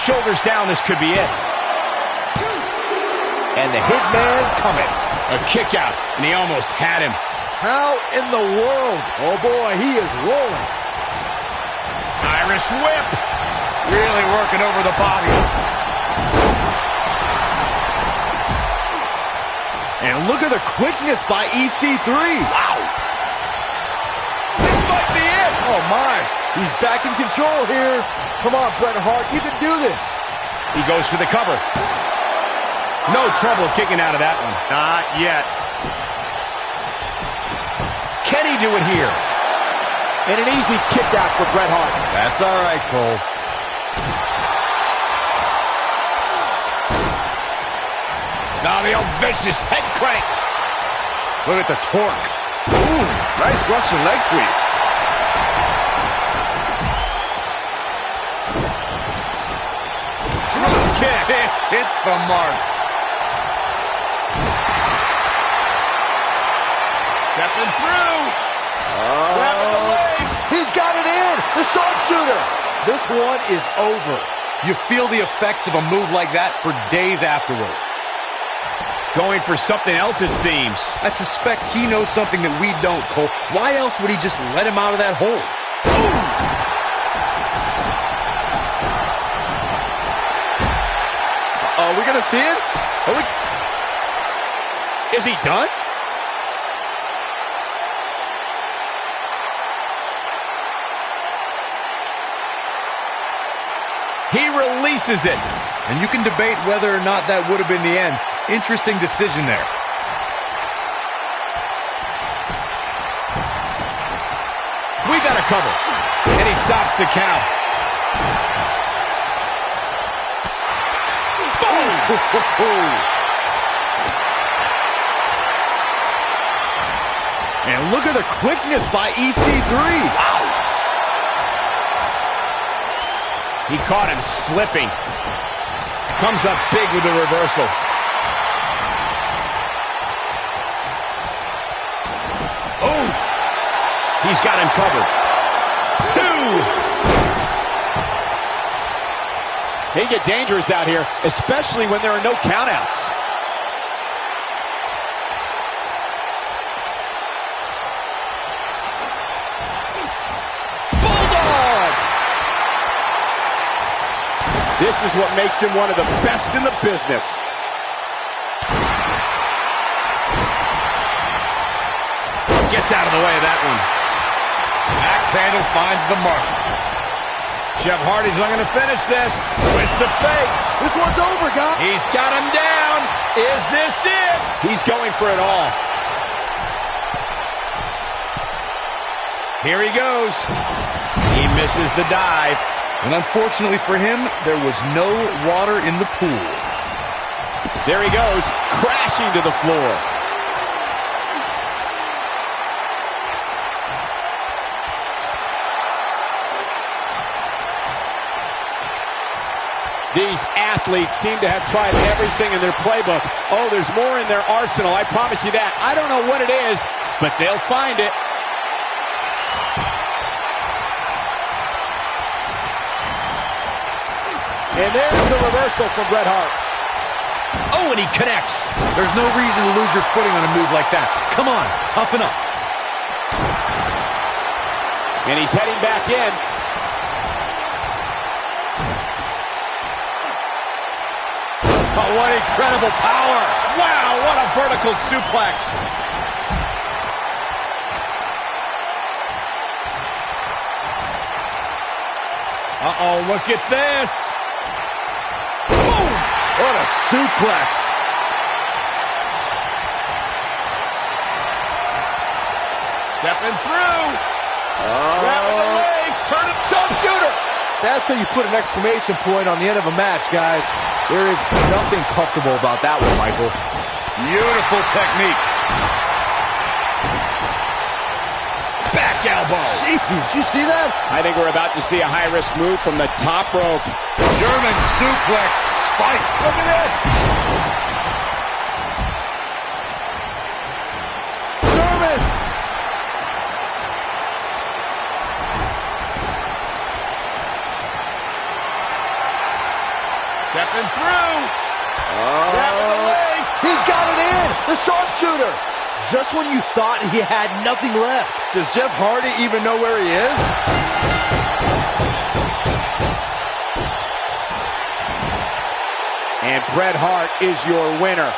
Shoulders down, this could be it. And the hitman coming. A kick out, and he almost had him. How in the world? Oh boy, he is rolling. Irish whip. Really working over the body. And look at the quickness by EC3. Wow. This might be it. Oh my, he's back in control here. Come on, Bret Hart, you can do this. He goes for the cover. No trouble kicking out of that one. Not yet. Can he do it here? And an easy kick out for Bret Hart. That's all right, Cole. Now the old vicious head crank. Look at the torque. Ooh, nice Russian leg sweep. Drop kick. Hits the mark. Stepping through. Grabbing the waist. He's got it in. The sharpshooter. This one is over. You feel the effects of a move like that for days afterward. Going for something else, it seems. I suspect he knows something that we don't, Cole. Why else would he just let him out of that hole? Are we gonna see it? Is he done? He releases it. And you can debate whether or not that would have been the end. Interesting decision there. We got a cover. And he stops the count. Boom! And look at the quickness by EC3. Wow. He caught him slipping. Comes up big with the reversal. Oh! He's got him covered. 2! They get dangerous out here, especially when there are no countouts. Bulldog! This is what makes him one of the best in the business. Gets out of the way of that one. Axe handle finds the mark. Jeff Hardy's not going to finish this. Twist of fate. This one's over, guys. He's got him down. Is this it? He's going for it all. Here he goes. He misses the dive. And unfortunately for him, there was no water in the pool. There he goes, crashing to the floor. These athletes seem to have tried everything in their playbook. Oh, there's more in their arsenal, I promise you that. I don't know what it is, but they'll find it. And there's the reversal from Bret Hart. Oh, and he connects. There's no reason to lose your footing on a move like that. Come on, toughen up. And he's heading back in. Oh, what incredible power. Wow, what a vertical suplex. Uh-oh, look at this. Boom! What a suplex. Stepping through. Grabbing the legs, turning sharpshooter. That's how you put an exclamation point on the end of a match, guys. There is nothing comfortable about that one, Michael. Beautiful technique. Back elbow. Jeez, did you see that? I think we're about to see a high-risk move from the top rope. German suplex spike. Look at this. German. The sharpshooter! Just when you thought he had nothing left. Does Jeff Hardy even know where he is? And Bret Hart is your winner.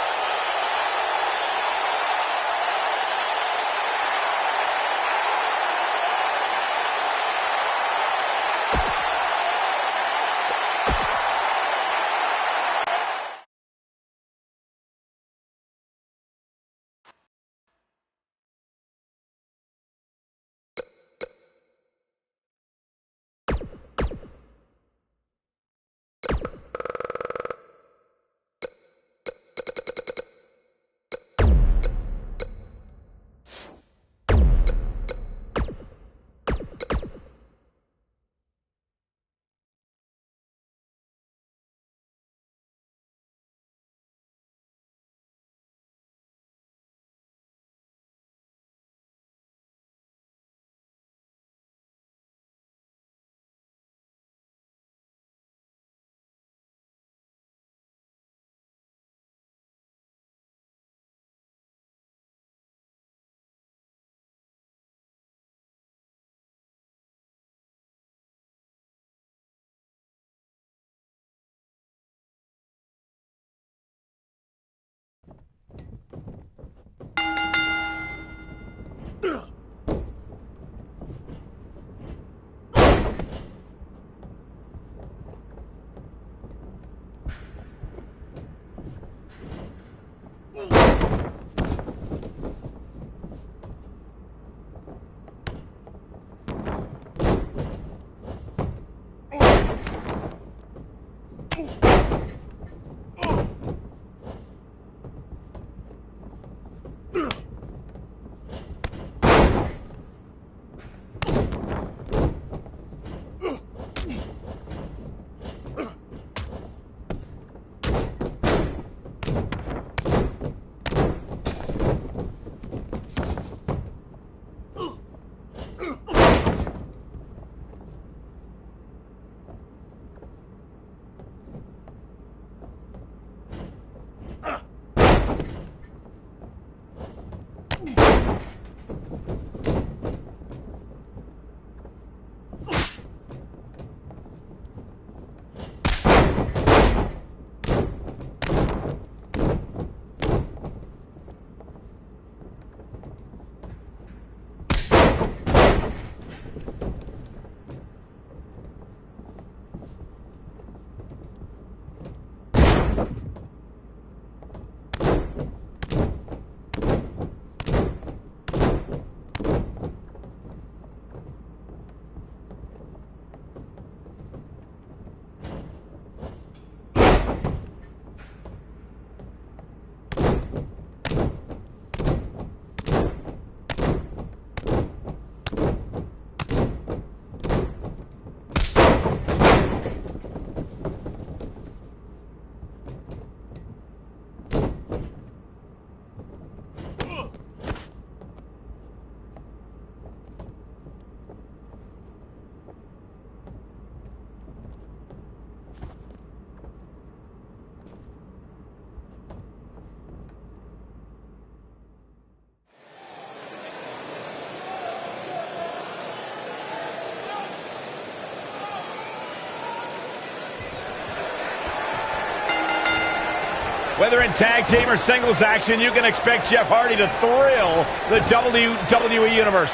Whether in tag team or singles action, you can expect Jeff Hardy to thrill the WWE Universe.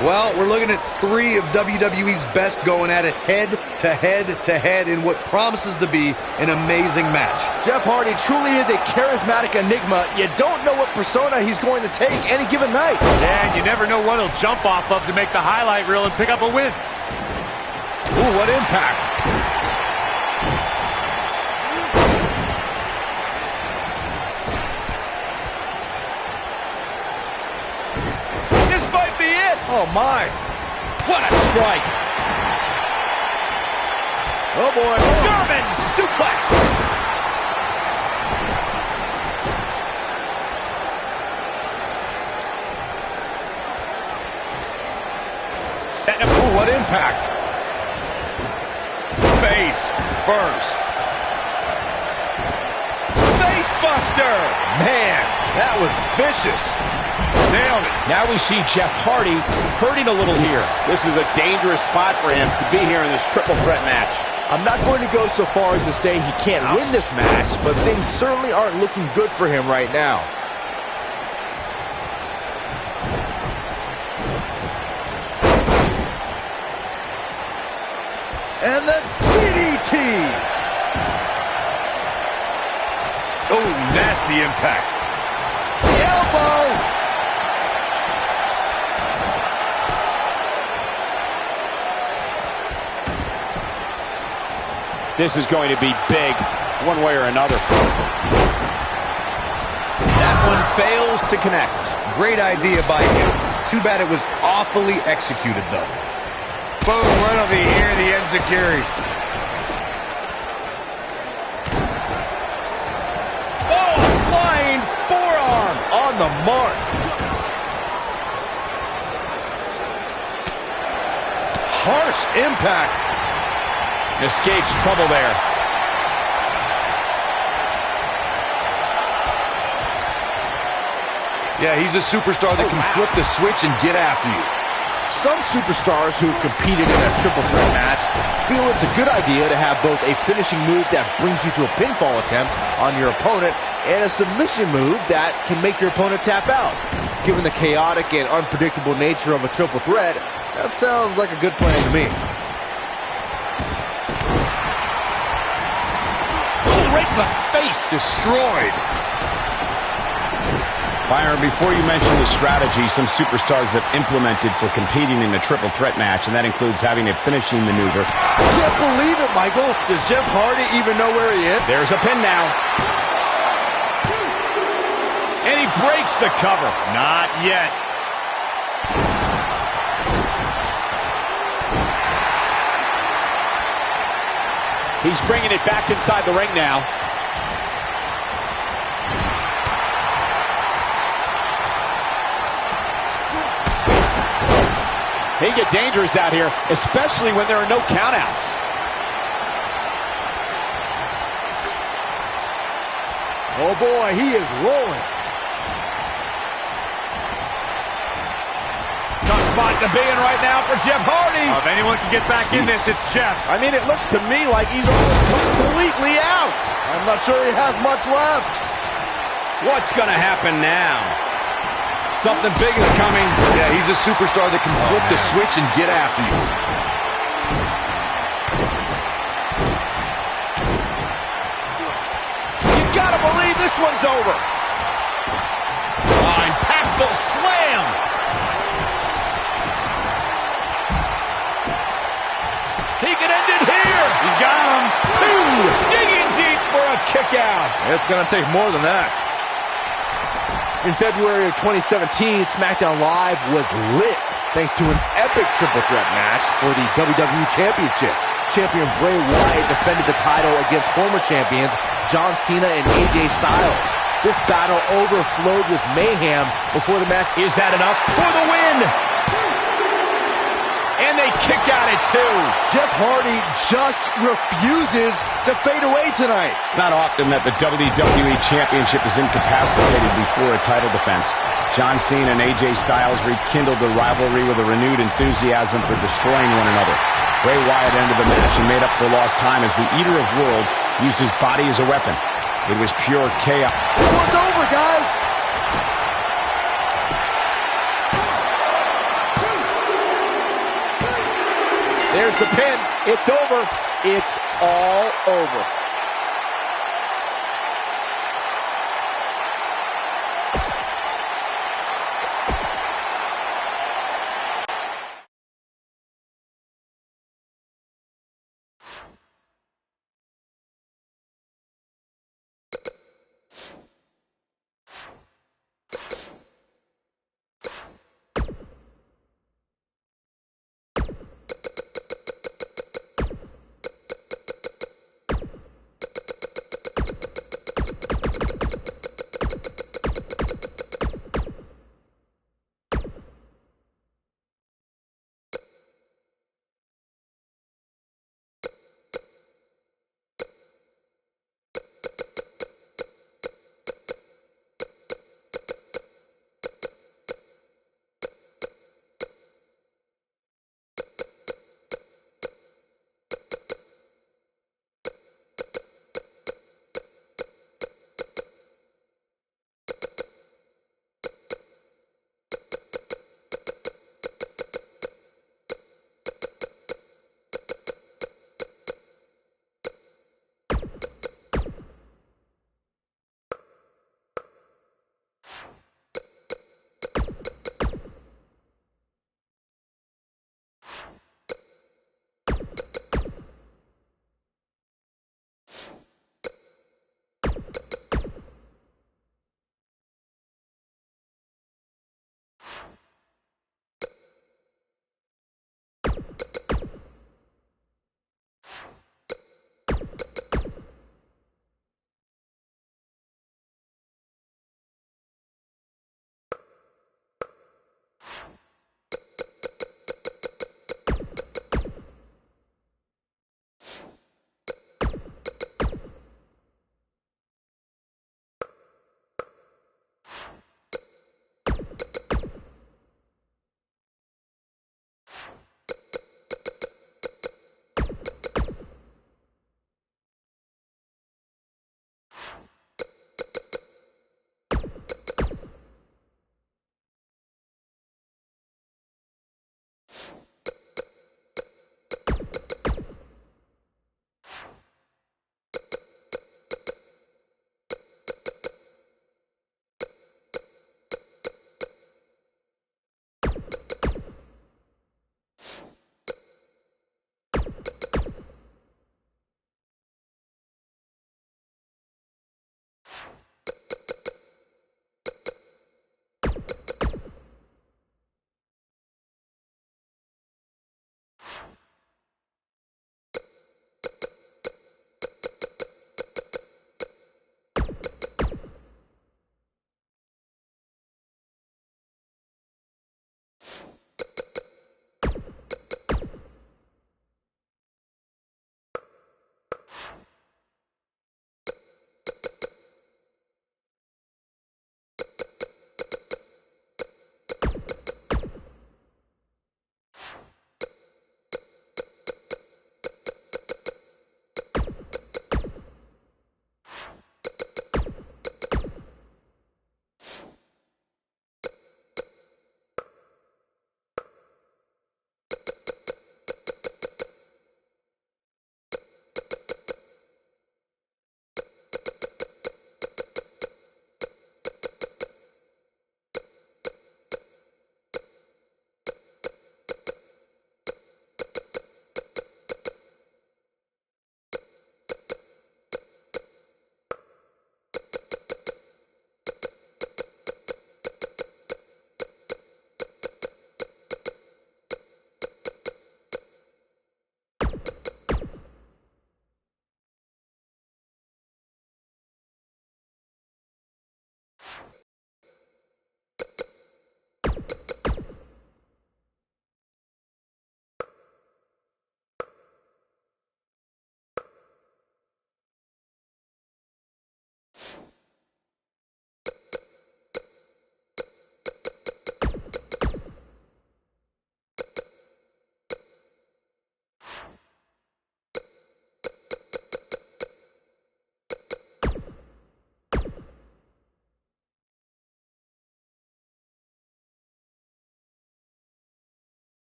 Well, we're looking at three of WWE's best going at it head-to-head in what promises to be an amazing match. Jeff Hardy truly is a charismatic enigma. You don't know what persona he's going to take any given night. Yeah, and you never know what he'll jump off of to make the highlight reel and pick up a win. Ooh, what impact. This might be it. Oh, my. What a strike. Oh, boy. German suplex. Setting up. Ooh, what impact. Face first. Face Face buster! Man, that was vicious. Nailed it. Now we see Jeff Hardy hurting a little here. This is a dangerous spot for him to be here in this triple threat match. I'm not going to go so far as to say he can't win this match, but things certainly aren't looking good for him right now. And the DDT! Oh, nasty impact. The elbow! This is going to be big, one way or another. That one fails to connect. Great idea by him. Too bad it was awfully executed, though. Boom, right over here, the enziguri. Oh, flying forearm on the mark. Harsh impact. Escapes trouble there. Yeah, he's a superstar that can flip the switch and get after you. Some superstars who have competed in a triple threat match feel it's a good idea to have both a finishing move that brings you to a pinfall attempt on your opponent and a submission move that can make your opponent tap out. Given the chaotic and unpredictable nature of a triple threat, that sounds like a good plan to me. Right in the face. Destroyed. Byron, before you mention the strategy some superstars have implemented for competing in a triple threat match, and that includes having a finishing maneuver. I can't believe it, Michael. Does Jeff Hardy even know where he is? There's a pin now. And he breaks the cover. Not yet. He's bringing it back inside the ring now. They get dangerous out here, especially when there are no countouts. Oh boy, he is rolling. Tough spot to be in right now for Jeff Hardy. If anyone can get back in this, it's Jeff. I mean, it looks to me like he's almost completely out. I'm not sure he has much left. What's going to happen now? Something big is coming. Yeah, he's a superstar that can flip the switch and get after you. You gotta believe this one's over. Oh, impactful slam. He can end it here. He's got him. Two. Digging deep for a kick out. It's going to take more than that. In February of 2017, SmackDown Live was lit thanks to an epic triple threat match for the WWE Championship. Champion Bray Wyatt defended the title against former champions John Cena and AJ Styles. This battle overflowed with mayhem before the match. Is that enough for the win? And they kick out at two. Jeff Hardy just refuses to fade away tonight. It's not often that the WWE Championship is incapacitated before a title defense. John Cena and AJ Styles rekindled the rivalry with a renewed enthusiasm for destroying one another. Bray Wyatt ended the match and made up for lost time as the Eater of Worlds used his body as a weapon. It was pure chaos. This one's over, guys. There's the pin. It's over. It's all over. it.